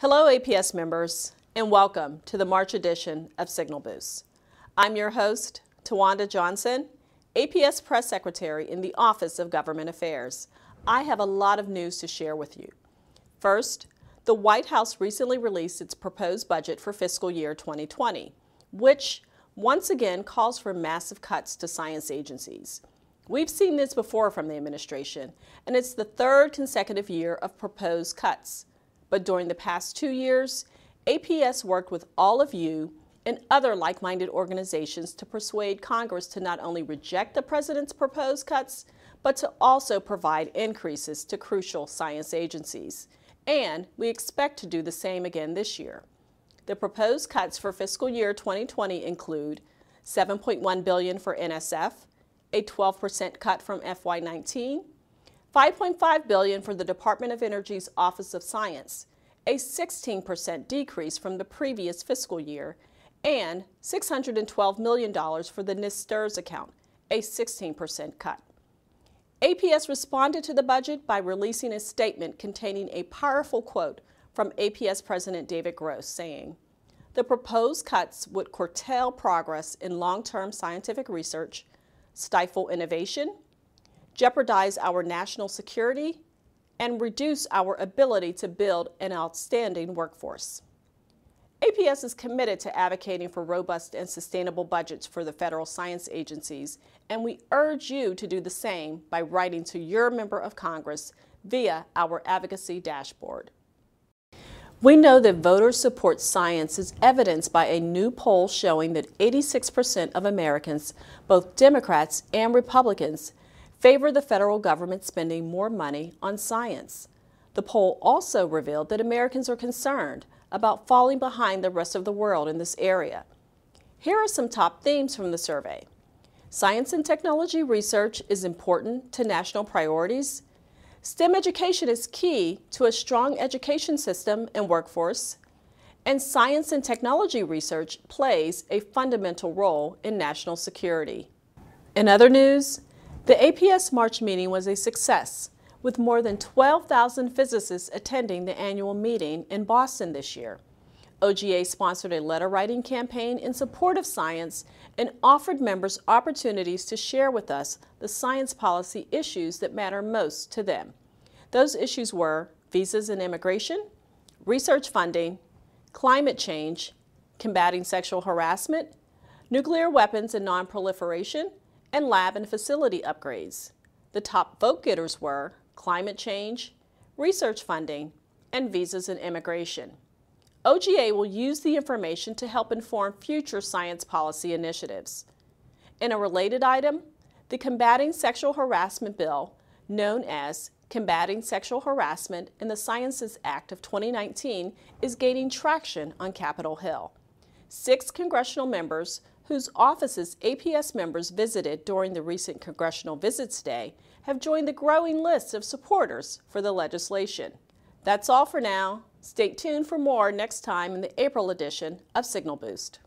Hello APS members, and welcome to the March edition of Signal Boost. I'm your host, Tawanda Johnson, APS Press Secretary in the Office of Government Affairs. I have a lot of news to share with you. First, the White House recently released its proposed budget for fiscal year 2020, which once again calls for massive cuts to science agencies. We've seen this before from the administration, and it's the third consecutive year of proposed cuts. But during the past 2 years, APS worked with all of you and other like-minded organizations to persuade Congress to not only reject the president's proposed cuts, but to also provide increases to crucial science agencies. And we expect to do the same again this year. The proposed cuts for fiscal year 2020 include $7.1 billion for NSF, a 12% cut from FY19, $5.5 billion for the Department of Energy's Office of Science, a 16% decrease from the previous fiscal year, and $612 million for the NISTERS account, a 16% cut. APS responded to the budget by releasing a statement containing a powerful quote from APS President David Gross saying, "The proposed cuts would curtail progress in long-term scientific research, stifle innovation, jeopardize our national security, and reduce our ability to build an outstanding workforce." APS is committed to advocating for robust and sustainable budgets for the federal science agencies, and we urge you to do the same by writing to your member of Congress via our advocacy dashboard. We know that voters support science is evidenced by a new poll showing that 86% of Americans, both Democrats and Republicans, favor the federal government spending more money on science. The poll also revealed that Americans are concerned about falling behind the rest of the world in this area. Here are some top themes from the survey. Science and technology research is important to national priorities. STEM education is key to a strong education system and workforce. And science and technology research plays a fundamental role in national security. In other news, the APS March meeting was a success, with more than 12,000 physicists attending the annual meeting in Boston this year. OGA sponsored a letter-writing campaign in support of science and offered members opportunities to share with us the science policy issues that matter most to them. Those issues were visas and immigration, research funding, climate change, combating sexual harassment, nuclear weapons and non-proliferation, and lab and facility upgrades. The top vote-getters were climate change, research funding, and visas and immigration. OGA will use the information to help inform future science policy initiatives. In a related item, the Combating Sexual Harassment Bill, known as Combating Sexual Harassment in the Sciences Act of 2019, is gaining traction on Capitol Hill. 6 congressional members whose offices APS members visited during the recent Congressional Visits Day have joined the growing list of supporters for the legislation. That's all for now. Stay tuned for more next time in the April edition of Signal Boost.